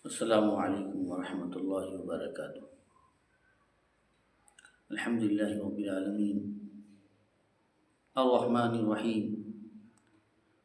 السلام علیکم ورحمۃ اللہ وبرکاتہ۔ الحمد للہ رب العالمین الرحمن الرحیم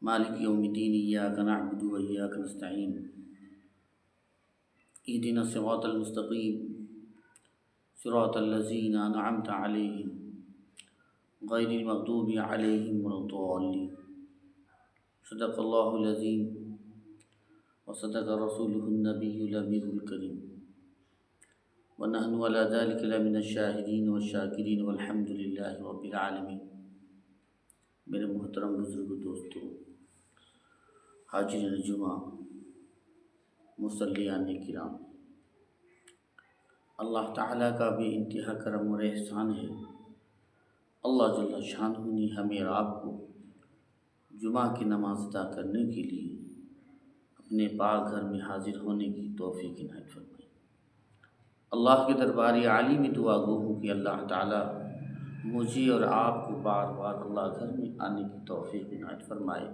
مالک یوم الدین، ایاک نعبد و ایاک نستعین، اہدنا الصراط المستقیم صراط الذین انعمت علیہم غیر المغضوب علیہم ولا الضالین۔ صدق اللہ العظیم وصدق رسولہ النبی الامین الکریم، ونحن علی ذلک لمن الشاہدین والشاکرین والحمد للہ رب العالمین۔ میرے محترم بزرگ دوستو، حاضرین جمعہ، مصلیان کرام، اللہ تعالیٰ کا بے انتہا کرم اور احسان ہے۔ اللہ جل شانہ نے ہمیں اور آپ کو جمعہ کی نماز ادا کرنے کے لیے اپنے پاک گھر میں حاضر ہونے کی توفیق عنایت فرمائی۔ اللہ کے دربار عالی میں دعا گو ہوں کہ اللہ تعالیٰ مجھے اور آپ کو بار بار اللہ گھر میں آنے کی توفیق عنایت فرمائے،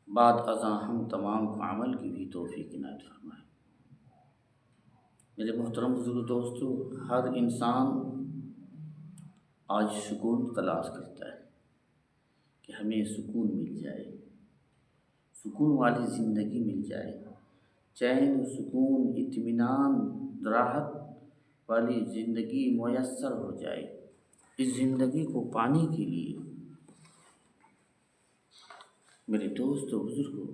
بعد ازاں ہم تمام کو عمل کی بھی توفیق عنایت فرمائے۔ میرے محترم بزرگ دوستو، ہر انسان آج سکون تلاش کرتا ہے کہ ہمیں سکون مل جائے، سکون والی زندگی مل جائے، چین سکون اطمینان راحت والی زندگی میسر ہو جائے۔ اس زندگی کو پانے کے لیے میرے دوست و بزرگوں،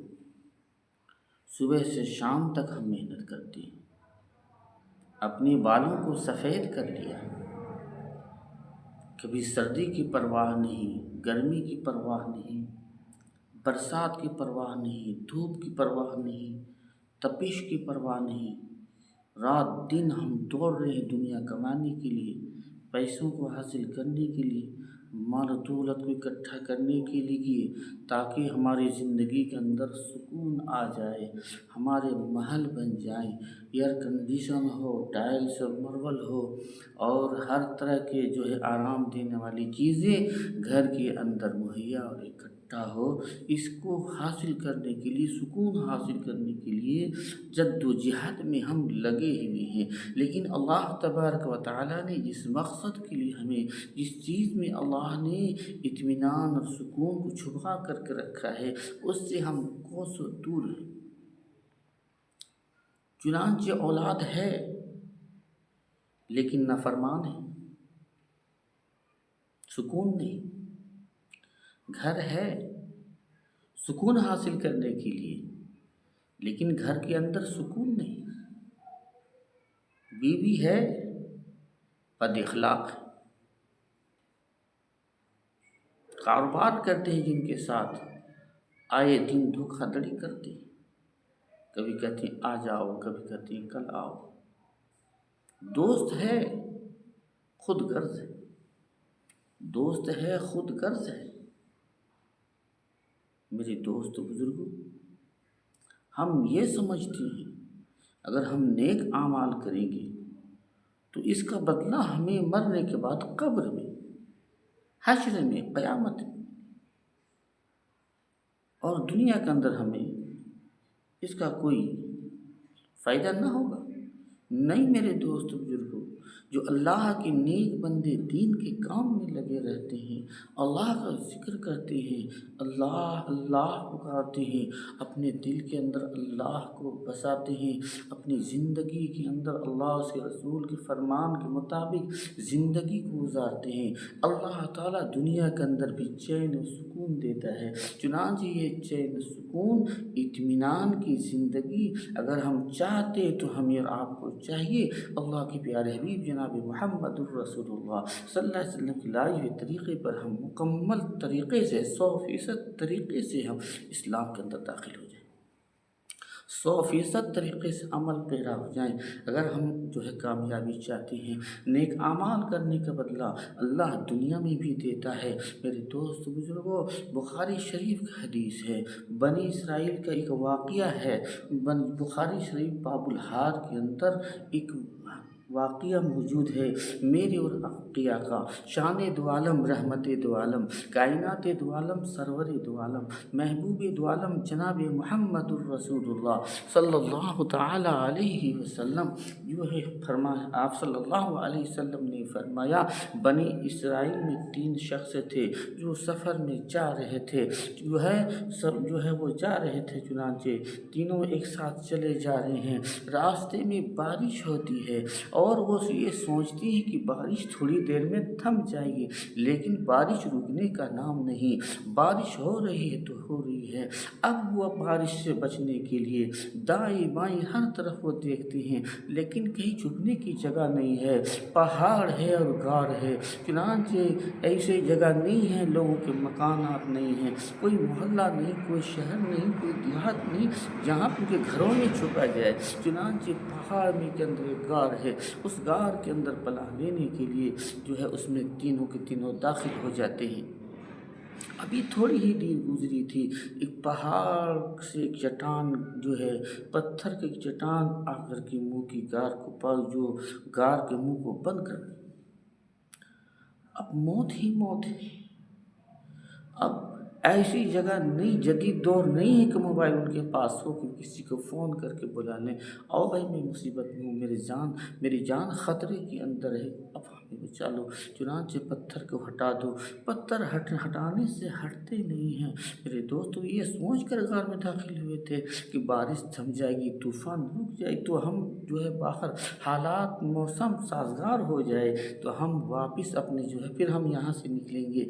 صبح سے شام تک ہم محنت کرتے ہیں، اپنے بالوں کو سفید کر لیا، کبھی سردی کی پرواہ نہیں، گرمی کی پرواہ نہیں، برسات کی پرواہ نہیں، دھوپ کی پرواہ نہیں، تپش کی پرواہ نہیں۔ رات دن ہم دوڑ رہے ہیں دنیا کمانے کے لیے، پیسوں کو حاصل کرنے کے لیے، مال و دولت کو اکٹھا کرنے کے لیے، تاکہ ہماری زندگی کے اندر سکون آ جائے، ہمارے محل بن جائیں، ایئر کنڈیشن ہو، ٹائلس اور ماربل ہو، اور ہر طرح کے جو ہے آرام دینے والی چیزیں گھر کے اندر مہیا اور اکٹھا ہو۔ اس کو حاصل کرنے کے لیے، سکون حاصل کرنے کے لیے جد و جہاد میں ہم لگے ہوئے ہیں۔ لیکن اللہ تبارک و تعالیٰ نے جس مقصد کے لیے ہمیں، جس چیز میں اللہ نے اطمینان اور سکون کو چھپا کر کے رکھا ہے، اس سے ہم کوسوں دور ہیں۔ چنانچہ اولاد ہے لیکن نافرمان ہے، سکون نہیں۔ گھر ہے سکون حاصل کرنے کے لیے، لیکن گھر کے اندر سکون نہیں۔ بیوی ہے بد اخلاق ہے، کاروبار کرتے ہیں جن کے ساتھ آئے دن دھوکہ دھڑی کرتے ہیں، کبھی کہتے ہیں آ جاؤ، کبھی کہتے ہیں کل آؤ۔ دوست ہے خود غرض ہے، دوست ہے خود غرض ہے۔ میرے دوست بزرگوں، ہم یہ سمجھتے ہیں اگر ہم نیک اعمال کریں گے تو اس کا بدلہ ہمیں مرنے کے بعد قبر میں، حشر میں، قیامت میں، اور دنیا کے اندر ہمیں اس کا کوئی فائدہ نہ ہوگا۔ نہیں میرے دوست بزرگوں، جو اللہ کے نیک بندے دین کے کام میں لگے رہتے ہیں، اللہ کا ذکر کرتے ہیں، اللہ اللہ پکارتے ہیں، اپنے دل کے اندر اللہ کو بساتے ہیں، اپنی زندگی کے اندر اللہ اس کے رسول کے فرمان کے مطابق زندگی کو گزارتے ہیں، اللہ تعالیٰ دنیا کے اندر بھی چین و سکون دیتا ہے۔ چنانچہ یہ چین و سکون اطمینان کی زندگی اگر ہم چاہتے تو ہمیں اور آپ کو چاہیے اللہ کے پیارے حبیب جناب محمد الرسول اللہ صلی اللہ علیہ وسلم کی لائے ہوئے طریقے پر ہم مکمل طریقے سے 100% طریقے سے ہم اسلام کے اندر داخل ہو جائیں، 100% طریقے سے عمل پیرا ہو جائیں۔ اگر ہم جو ہے کامیابی چاہتے ہیں، نیک اعمال کرنے کا بدلہ اللہ دنیا میں بھی دیتا ہے۔ میرے دوست بزرگوں، بخاری شریف کا حدیث ہے، بنی اسرائیل کا ایک واقعہ ہے، بخاری شریف باب الحار کے اندر ایک واقعہ موجود ہے میرے اور عقیہ کا، شان دو عالم، رحمت دو عالم، کائنات دو عالم، سرور دو عالم، محبوب دو عالم جناب محمد الرسول اللہ صلی اللہ تعالی علیہ وسلم جو ہے فرمایا، آپ صلی اللہ علیہ وسلم نے فرمایا بنی اسرائیل میں 3 شخص تھے جو سفر میں جا رہے تھے، وہ جا رہے تھے، چنانچہ تینوں ایک ساتھ چلے جا رہے ہیں، راستے میں بارش ہوتی ہے اور وہ یہ سوچتی ہے کہ بارش تھوڑی دیر میں تھم جائے گی، لیکن بارش رکنے کا نام نہیں، بارش ہو رہی ہے تو ہو رہی ہے۔ اب وہ بارش سے بچنے کے لیے دائیں بائیں ہر طرف وہ دیکھتے ہیں، لیکن کہیں چھپنے کی جگہ نہیں ہے، پہاڑ ہے اور غار ہے، چنانچہ ایسے جگہ نہیں ہے، لوگوں کے مکانات نہیں ہیں، کوئی محلہ نہیں، کوئی شہر نہیں، کوئی دیہات نہیں جہاں ان کے گھروں میں چھپا جائے، چنانچہ پہاڑ میں کے اندر ایک غار ہے، اس غار کے اندر پناہ لینے کے لیے جو ہے اس میں تینوں کے تینوں داخل ہو جاتے ہیں۔ ابھی تھوڑی ہی دیر گزری تھی، ایک پہاڑ سے ایک چٹان جو ہے، پتھر کی چٹان آ کر کے منہ کی غار کے منہ کو بند کر دی۔ اب موت ہی موت ہے۔ اب ایسی جگہ نہیں، جدید دور نہیں ہے کہ موبائل ان کے پاس ہو کہ کسی کو فون کر کے بلا لیں، آؤ بھائی میں مصیبت میں ہوں، میری جان خطرے کے اندر ہے، اب ہمیں بچا لو، چنانچہ پتھر کو ہٹا دو۔ پتھر ہٹانے سے ہٹتے نہیں ہیں۔ میرے دوستو یہ سوچ کر غار میں داخل ہوئے تھے کہ بارش تھم جائے گی، طوفان رک جائے تو ہم جو ہے باہر حالات موسم سازگار ہو جائے تو ہم واپس اپنے جو ہے پھر ہم یہاں سے نکلیں گے،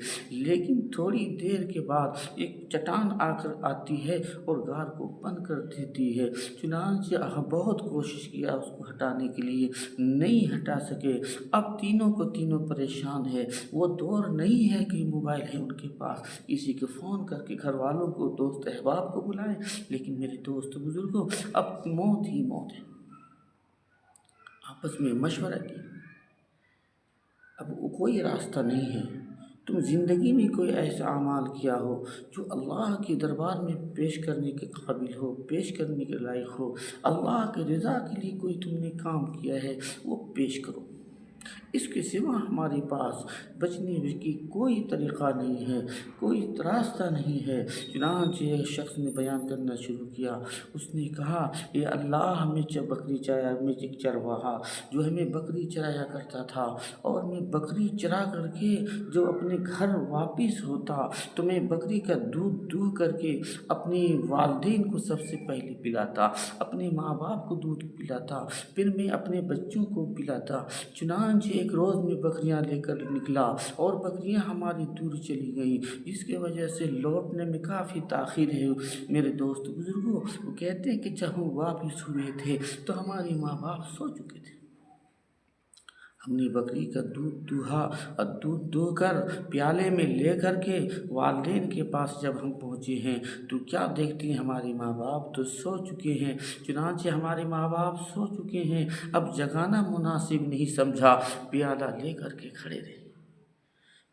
لیکن تھوڑی دیر کے بعد ایک چٹان آ کر آتی ہے اور غار کو بند کر دیتی ہے، چنانچہ بہت کوشش کیا اس کو ہٹانے کے لیے، نہیں ہٹا سکے۔ اب تینوں کو تینوں پریشان ہے، وہ دور نہیں ہے کہ موبائل ہے ان کے پاس، کسی کو فون کر کے گھر والوں کو، دوست احباب کو بلائیں، لیکن میرے دوست بزرگوں اب موت ہی موت ہے۔ آپس میں مشورہ کیا، اب کوئی راستہ نہیں ہے، تم زندگی میں کوئی ایسا اعمال کیا ہو جو اللہ کے دربار میں پیش کرنے کے قابل ہو، پیش کرنے کے لائق ہو، اللہ کے رضا کے لیے کوئی تم نے کام کیا ہے وہ پیش کرو، اس کے سوا ہمارے پاس بچنے کی کوئی طریقہ نہیں ہے، کوئی راستہ نہیں ہے۔ چنانچہ ایک شخص نے بیان کرنا شروع کیا، اس نے کہا اے اللہ، ہمیں ایک چرواہا جو ہمیں بکری چرایا کرتا تھا، اور میں بکری چرا کر کے جو اپنے گھر واپس ہوتا تو میں بکری کا دودھ دو کر کے اپنے والدین کو سب سے پہلے پلاتا، اپنے ماں باپ کو دودھ پلاتا، پھر میں اپنے بچوں کو پلاتا۔ چنانچہ ایک روز میں بکریاں لے کر نکلا اور بکریاں ہماری دور چلی گئیں، جس کی وجہ سے لوٹنے میں کافی تاخیر ہے۔ میرے دوست بزرگوں، وہ کہتے ہیں کہ جب ہم واپس ہوئے تھے تو ہمارے ماں باپ سو چکے تھے، ہم نے بکری کا دودھ دوہا اور دودھ دو کر پیالے میں لے کر کے والدین کے پاس جب ہم پہنچے ہیں تو کیا دیکھتے ہیں، ہمارے ماں باپ تو سو چکے ہیں۔ چنانچہ ہمارے ماں باپ سو چکے ہیں، اب جگانا مناسب نہیں سمجھا، پیالہ لے کر کے کھڑے رہے،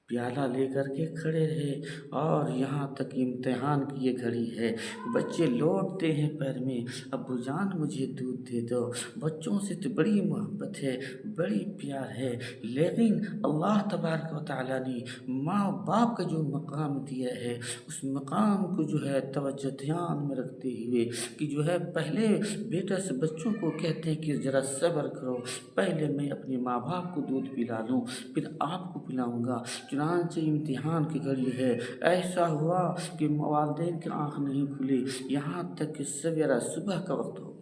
پیالہ لے کر کے کھڑے رہے، اور یہاں تک امتحان کی یہ گھڑی ہے، بچے لوٹتے ہیں پیر میں، ابو جان مجھے دودھ دے دو، بچوں سے تو بڑی محبت ہے، بڑی پیار ہے، لیکن اللہ تبارک و تعالیٰ نے ماں باپ کا جو مقام دیا ہے، اس مقام کو جو ہے توجہ دھیان میں رکھتے ہوئے کہ جو ہے پہلے بیٹا سے بچوں کو کہتے ہیں کہ ذرا صبر کرو، پہلے میں اپنے ماں باپ کو دودھ پلا لوں پھر آپ کو پلاؤں گا۔ چنانچہ امتحان کی گھڑی ہے، ایسا ہوا کہ والدین کی آنکھ نہیں کھلی، یہاں تک کہ سویرا صبح کا وقت ہو گیا۔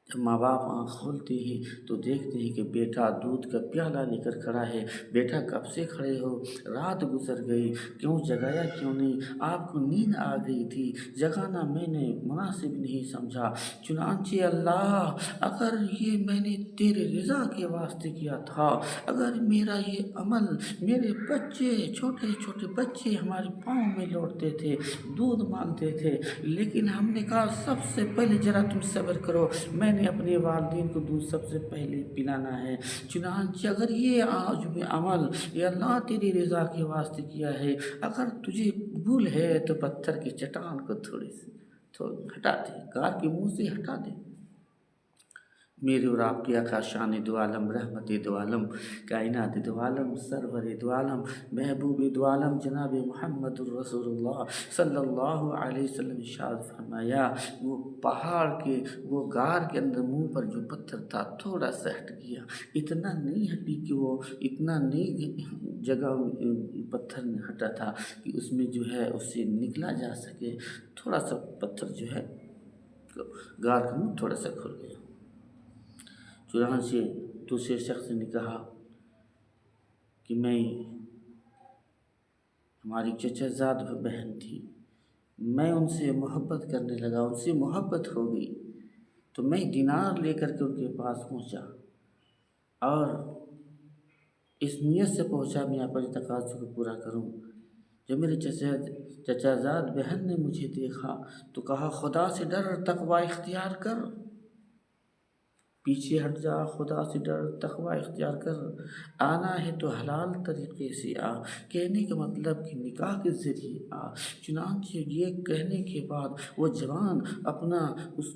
جب ماں باپ آنکھ کھولتے ہیں تو دیکھتے ہیں کہ بیٹا دودھ کا پیالہ لے کر کھڑا ہے۔ بیٹا کب سے کھڑے ہو؟ رات گزر گئی، کیوں جگایا کیوں نہیں؟ آپ کو نیند آ گئی تھی، جگانا میں نے مناسب نہیں سمجھا۔ چنانچہ اللہ، اگر یہ میں نے تیرے رضا کے واسطے کیا تھا، اگر میرا یہ عمل، میرے بچے چھوٹے چھوٹے بچے ہمارے پاؤں میں لوٹتے تھے، دودھ مانگتے تھے، لیکن ہم نے کہا سب سے پہلے ذرا تم صبر کرو، میں نے اپنے والدین کو دودھ سب سے پہلے پلانا ہے۔ چنانچہ اگر یہ عمل یہ اللہ تیری رضا کے واسطے کیا ہے، اگر تجھے قبول ہے تو پتھر کی چٹان کو تھوڑی ہٹا دے، غار کے منہ سے ہٹا دے۔ میرے اور آپ کے آقا شان دو عالم، رحمت دو عالم، کائنات دو عالم، سرور دو عالم، محبوب دو عالم جناب محمد الرسول اللہ صلی اللہ علیہ وسلم ارشاد فرمایا، وہ پہاڑ کے وہ غار کے اندر منہ پر جو پتھر تھا تھوڑا سا ہٹ گیا، اتنا نہیں ہٹی کہ وہ اتنا نہیں جگہ پتھر ہٹا تھا کہ اس میں جو ہے اس سے نکلا جا سکے، تھوڑا سا پتھر جو ہے غار کا منہ تھوڑا سا کھل گیا۔ چنانچہ دوسرے شخص نے کہا کہ ہماری چچا زاد بہن تھی، میں ان سے محبت کرنے لگا، ان سے محبت ہو گئی، تو میں دینار لے کر کے ان کے پاس پہنچا اور اس نیت سے پہنچا میں اپنے تقاضے کو پورا کروں۔ جب میرے چچا زاد بہن نے مجھے دیکھا تو کہا، خدا سے ڈر، تقوی اختیار کر، پیچھے ہٹ جا، خدا سے ڈر، تقوی اختیار کر، آنا ہے تو حلال طریقے سے آ، کہنے کا مطلب کہ نکاح کے ذریعے آ۔ چنانچہ یہ کہنے کے بعد وہ جوان اپنا اس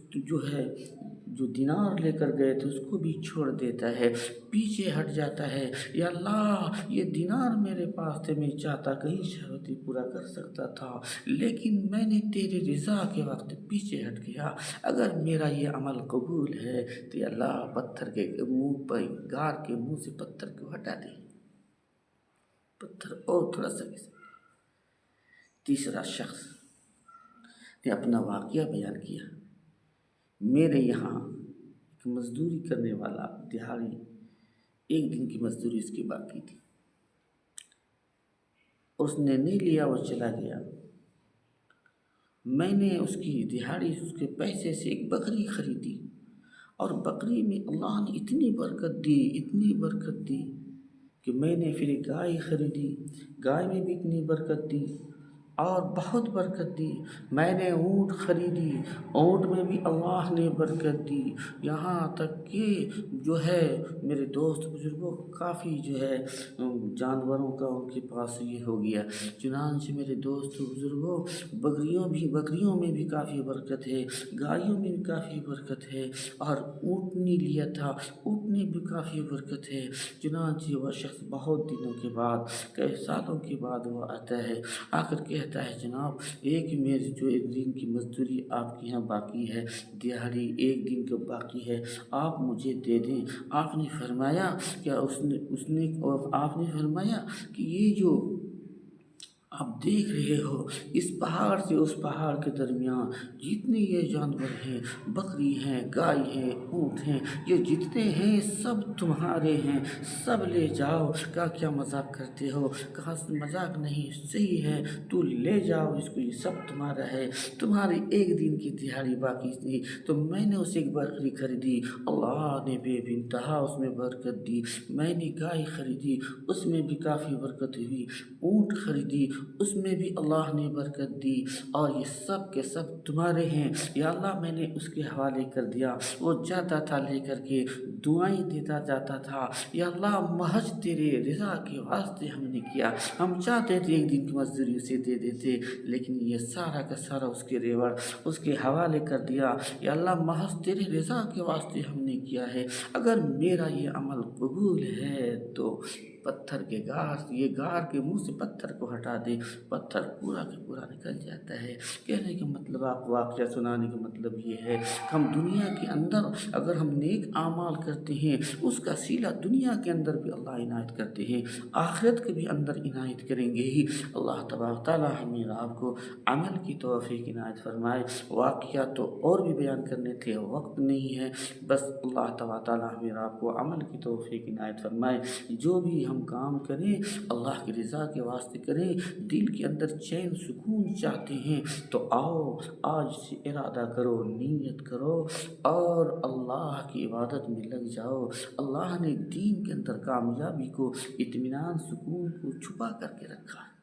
جو دینار لے کر گئے تھے اس کو بھی چھوڑ دیتا ہے، پیچھے ہٹ جاتا ہے، یا اللہ یہ دینار میرے پاس تھے، میں چاہتا کہیں شہوتی پورا کر سکتا تھا، لیکن میں نے تیری رضا کے وقت پیچھے ہٹ گیا، اگر میرا یہ عمل قبول ہے تو اللہ پتھر کے منہ پر، غار کے منہ سے پتھر کو ہٹا دے، پتھر اور تھوڑا سا کسی۔ تیسرا شخص نے اپنا واقعہ بیان کیا، میرے یہاں ایک مزدوری کرنے والا دہاڑی، ایک دن کی مزدوری اس کی باقی تھی، اس نے نہیں لیا، وہ چلا گیا، میں نے اس کی دہاڑی، اس کے پیسے سے ایک بکری خریدی، اور بکری میں اللہ نے اتنی برکت دی، اتنی برکت دی کہ میں نے پھر ایک گائے خریدی، گائے میں بھی اتنی برکت دی اور بہت برکت دی، میں نے اونٹ خریدی، اونٹ میں بھی اللہ نے برکت دی، یہاں تک کہ جو ہے میرے دوست بزرگوں کافی جو ہے جانوروں کا ان کے پاس یہ ہو گیا۔ چنانچہ میرے دوست بزرگوں بکریوں میں بھی کافی برکت ہے، گائیوں میں بھی کافی برکت ہے، اور اونٹنی لیا تھا، اونٹنی بھی کافی برکت ہے۔ چنانچہ وہ شخص بہت دنوں کے بعد، کئی سالوں کے بعد وہ آتا ہے، آ کر کہتا ہے، جناب ایک میری جو ایک دن کی مزدوری آپ کے یہاں باقی ہے، دہاڑی ایک دن کا باقی ہے، آپ مجھے دے دیں۔ آپ نے فرمایا آپ نے فرمایا کہ یہ جو آپ دیکھ رہے ہو، اس پہاڑ سے اس پہاڑ کے درمیان جتنے یہ جانور ہیں، بکری ہیں، گائے ہیں، اونٹ ہیں، یہ جتنے ہیں سب تمہارے ہیں، سب لے جاؤ۔ کہا کیا مذاق کرتے ہو؟ کہا مذاق نہیں، صحیح ہے، تو لے جاؤ اس کو، یہ سب تمہارا ہے، تمہاری ایک دن کی دہاڑی باقی تھی تو میں نے اسے ایک بکری خریدی، اللہ نے بے انتہا اس میں برکت دی، میں نے گائے خریدی، اس میں بھی کافی برکت ہوئی، اونٹ خریدی، اس میں بھی اللہ نے برکت دی، اور یہ سب کے سب تمہارے ہیں، یا اللہ میں نے اس کے حوالے کر دیا، وہ جاتا تھا لے کر کے دعائیں دیتا جاتا تھا، یا اللہ محض تیرے رضا کے واسطے ہم نے کیا، ہم چاہتے تھے ایک دن کی مزدوری اسے دے دیتے، لیکن یہ سارا کا سارا اس کے ریوڑ اس کے حوالے کر دیا، یا اللہ محض تیرے رضا کے واسطے ہم نے کیا ہے، اگر میرا یہ عمل قبول ہے تو پتھر کے غار کے منہ سے پتھر کو ہٹا دے، پتھر پورا کا پورا نکل جاتا ہے۔ کہنے کا مطلب، آپ واقعہ سنانے کا مطلب یہ ہے کہ ہم دنیا کے اندر اگر ہم نیک اعمال کرتے ہیں، اس کا صلہ دنیا کے اندر بھی اللہ عنایت کرتے ہیں، آخرت کے بھی اندر عنایت کریں گے ہی۔ اللہ تبارک تعالیٰ ہمیں آپ کو عمل کی توفیق عنایت فرمائے۔ واقعہ تو اور بھی بیان کرنے تھے، وقت نہیں ہے، بس اللہ تبارک تعالیٰ ہمیں آپ کو عمل کی توفیق عنایت فرمائے۔ جو بھی ہم کام کریں اللہ کی رضا کے واسطے کریں، دل کے اندر چین سکون چاہتے ہیں تو آؤ آج سے ارادہ کرو، نیت کرو اور اللہ کی عبادت میں لگ جاؤ۔ اللہ نے دین کے اندر کامیابی کو، اطمینان، سکون کو چھپا کر کے رکھا ہے۔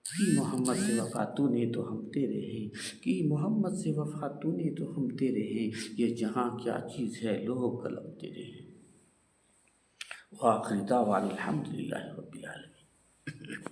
کہ محمد سے وفا تو نے تو ہم تیرے ہیں، کہ محمد سے وفا تو نے تو ہم تیرے ہیں، یہ جہاں کیا چیز ہے، لوگ قلم تیرے ہیں۔ وآخر دعوانا الحمدللہ رب العالمین۔